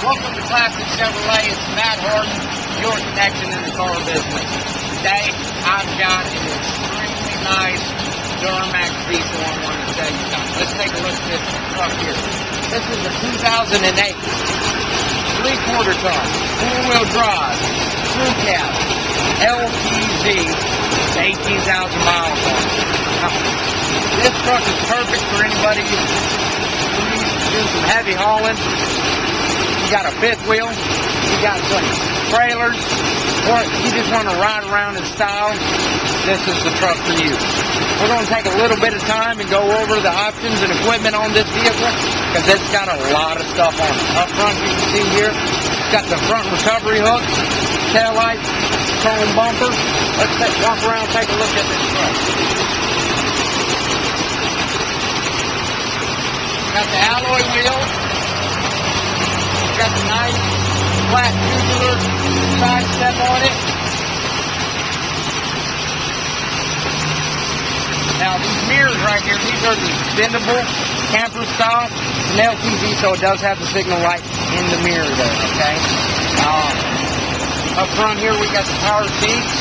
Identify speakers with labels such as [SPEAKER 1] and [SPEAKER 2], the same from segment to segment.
[SPEAKER 1] Welcome to Classic Chevrolet. It's Matt Hardin, your connection in the car business. Today, I've got an extremely nice Duramax Z71 I want to show you guys. Let's take a look at this truck here. This is a 2008 3/4 ton, four-wheel drive, crew cab, LTZ, 18,000 miles on it. Now, this truck is perfect for anybody who needs to do some heavy hauling. You got a fifth wheel, you got some trailers, or you just want to ride around in style. This is the truck for you. We're going to take a little bit of time and go over the options and equipment on this vehicle because it's got a lot of stuff on it. Up front, you can see here, it's got the front recovery hook, tail light, chrome bumper. Let's walk around and take a look at this truck. Got the alloy wheels. Got the nice flat tubular side step on it. Now these mirrors right here, these are the extendable camper style. It's an LTZ, so it does have the signal light in the mirror there, okay? Up front here we got the power seats.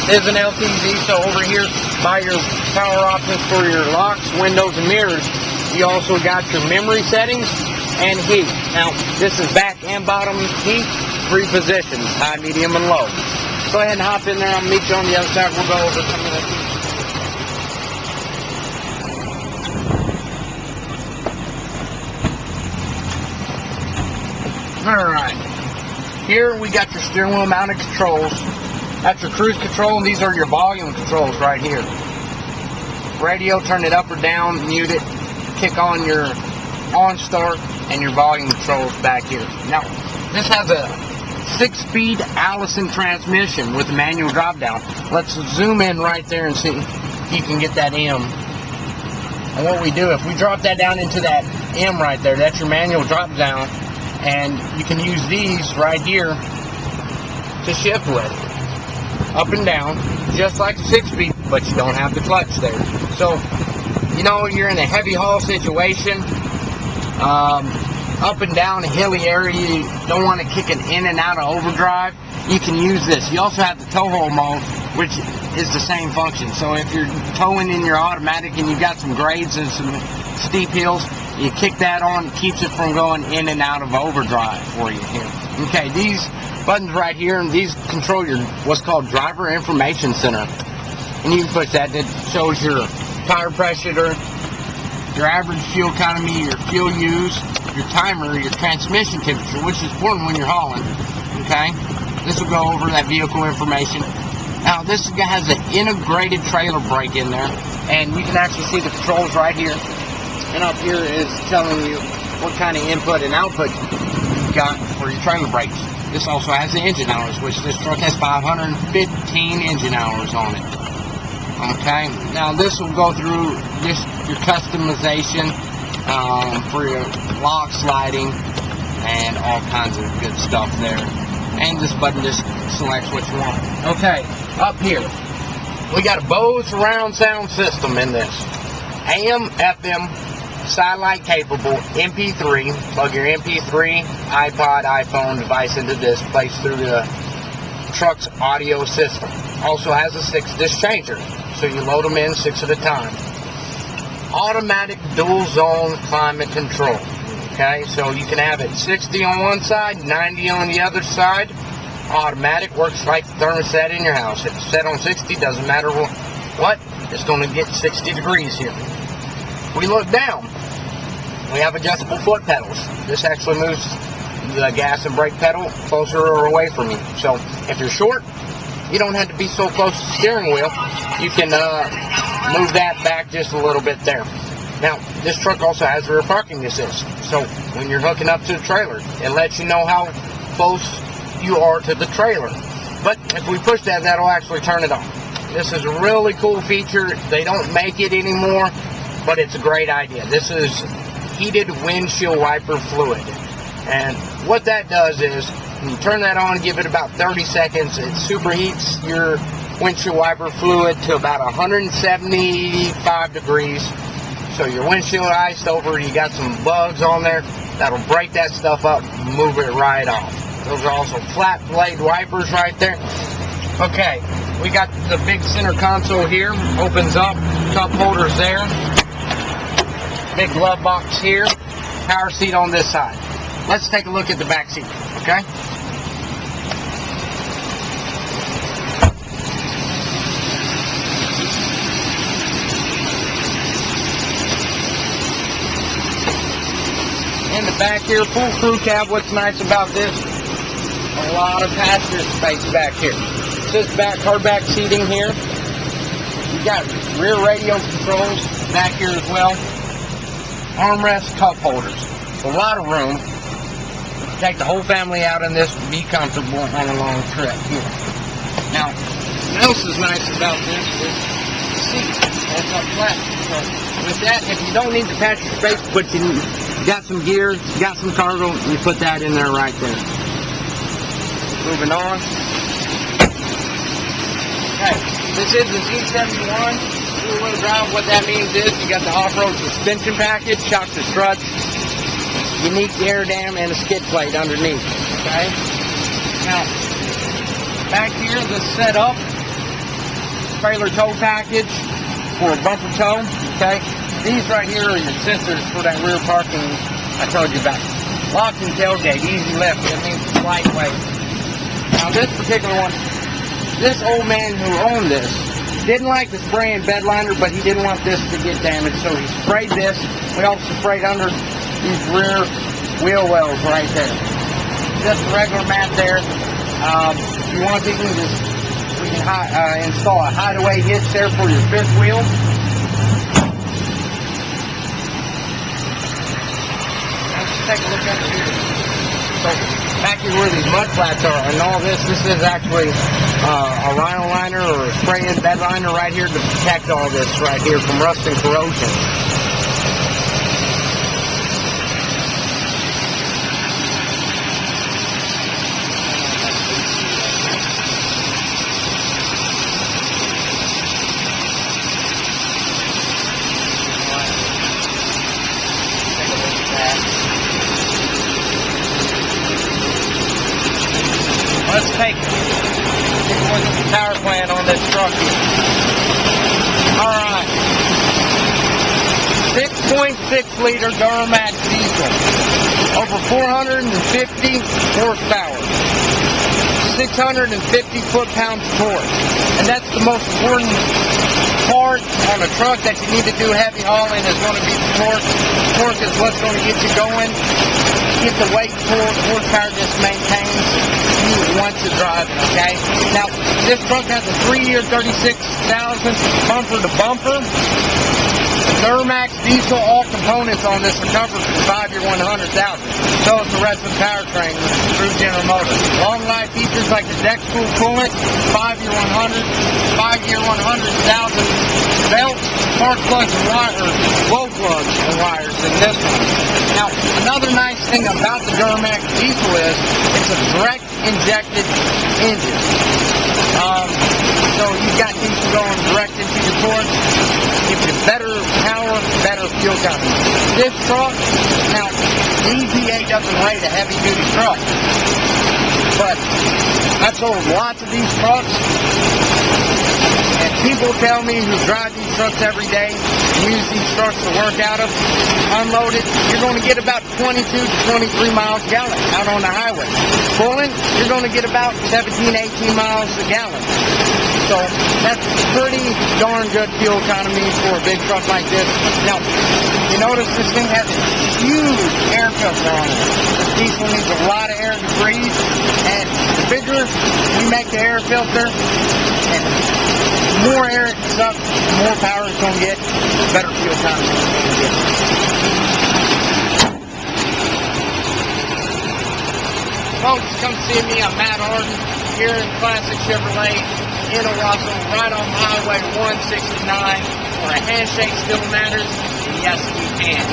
[SPEAKER 1] It is an LTZ, so over here by your power options for your locks, windows, and mirrors, you also got your memory settings and heat. Now, this is back and bottom heat, 3 positions, high, medium, and low. Go ahead and hop in there. I'll meet you on the other side. We'll go over some of this. Alright. Here we got your steering wheel mounted controls. That's your cruise control, and these are your volume controls right here. Radio, turn it up or down, mute it, kick on your on start, and your volume controls back here. Now, this has a 6-speed Allison transmission with a manual drop down. Let's zoom in right there and see if you can get that M. And what we do, if we drop that down into that M right there, that's your manual drop down, and you can use these right here to shift with. Up and down, just like a 6-speed, but you don't have the clutch there. So, you know, you're in a heavy haul situation, up and down a hilly area, you don't want to kick it in and out of overdrive, you can use this. You also have the tow haul mode, which is the same function. So if you're towing in your automatic and you've got some grades and some steep hills, you kick that on, it keeps it from going in and out of overdrive for you here. Okay, these buttons right here, and these control your what's called driver information center. And you can push that. It shows your tire pressure, your average fuel economy, your fuel use, your timer, your transmission temperature, which is important when you're hauling. Okay, this will go over that vehicle information. Now this has an integrated trailer brake in there, and you can actually see the controls right here. And up here is telling you what kind of input and output you've got for your trailer brakes. This also has the engine hours, which this truck has 515 engine hours on it. Okay, now this will go through just your customization for your lock sliding and all kinds of good stuff there. And this button just selects what you want. Okay, up here we got a Bose surround sound system in this. AM, FM, satellite capable, MP3. Plug your MP3, iPod, iPhone device into this, plays through the truck's audio system. Also has a 6-disc changer, so you load them in 6 at a time. Automatic dual zone climate control. Okay, so you can have it 60 on one side, 90 on the other side. Automatic, works like the thermostat in your house. If it's set on 60, doesn't matter what, it's going to get 60 degrees here. We look down, we have adjustable foot pedals. This actually moves the gas and brake pedal closer or away from you. So if you're short, you don't have to be so close to the steering wheel. You can move that back just a little bit there. Now, this truck also has rear parking assist. So when you're hooking up to the trailer, it lets you know how close you are to the trailer. But if we push that, that'll actually turn it on. This is a really cool feature. They don't make it anymore, but it's a great idea. This is heated windshield wiper fluid. And what that does is, when you turn that on, give it about 30 seconds, it superheats your windshield wiper fluid to about 175 degrees. So your windshield iced over, you got some bugs on there, that'll break that stuff up, move it right off. Those are also flat blade wipers right there. Okay, we got the big center console here, opens up, cup holders there, big glove box here, power seat on this side. Let's take a look at the back seat, okay? In the back here, full crew cab. What's nice about this? A lot of passenger space back here. Just back, hardback seating here. You got rear radio controls back here as well. Armrest, cup holders. A lot of room. Take the whole family out in this, be comfortable on a long trip here. Now, what else is nice about this is the seat. It's up flat. So with that, if you don't need the passenger space, but you got some gear, got some cargo, you put that in there right there. Moving on. Okay, this is the Z71 two-wheel drive. What that means is you got the off-road suspension package, shocks and struts, unique air dam, and a skid plate underneath. Okay. Now, back here, the setup, trailer tow package for a bumper tow. Okay. These right here are your sensors for that rear parking I told you about. Locking tailgate, easy lift. That means it's lightweight. Now this particular one, this old man who owned this didn't like the spray and bed liner, but he didn't want this to get damaged, so he sprayed this. We also sprayed under these rear wheel wells right there. Just a regular mat there. If you want to, we can install a hideaway hitch there for your fifth wheel. Take a look under here. So back here where these mud flats are and all this is actually a rhino liner or a spray-in bed liner right here to protect all this right here from rust and corrosion. Let's take a look at the power plant on this truck here. Alright. 6.6 liter Duramax diesel. Over 450 horsepower. 650 foot-pounds torque. And that's the most important part on a truck that you need to do heavy hauling is going to be the torque. Torque is what's going to get you going. Get the weight pulled, the horsepower just maintains. You want to drive it, okay? Now, this truck has a 3-year, 36,000 bumper to bumper. Duramax diesel, all components on this are covered for 5-year, 100,000. So is the rest of the powertrain through General Motors. Long life features like the deck spool coolant, 5-year, 5-year, 100,000 belts, spark plugs and wires, glow plugs and wires in this one. Now, another nice thing about the Duramax diesel is it's a direct injected engine. So you've got diesel going direct into your torque. Gives you better power, better fuel economy. This truck, now, the EPA doesn't rate a heavy-duty truck, but I've sold lots of these trucks, and people tell me who drive these trucks every day, use these trucks to work out of, unloaded, you're going to get about 22 to 23 miles a gallon out on the highway. Pulling, you're going to get about 17, 18 miles a gallon. So that's pretty darn good fuel economy for a big truck like this. Now, you notice this thing has a huge air filter on it. This diesel needs a lot of air to breathe, and the bigger we make the air filter, and the more air it sucks, the more power it's going to get, the better fuel economy it's going to get. Folks, come see me. I'm Matt Hardin here in Classic Chevrolet in Owasso, right on Highway 169, where a handshake still matters, and yes, we can.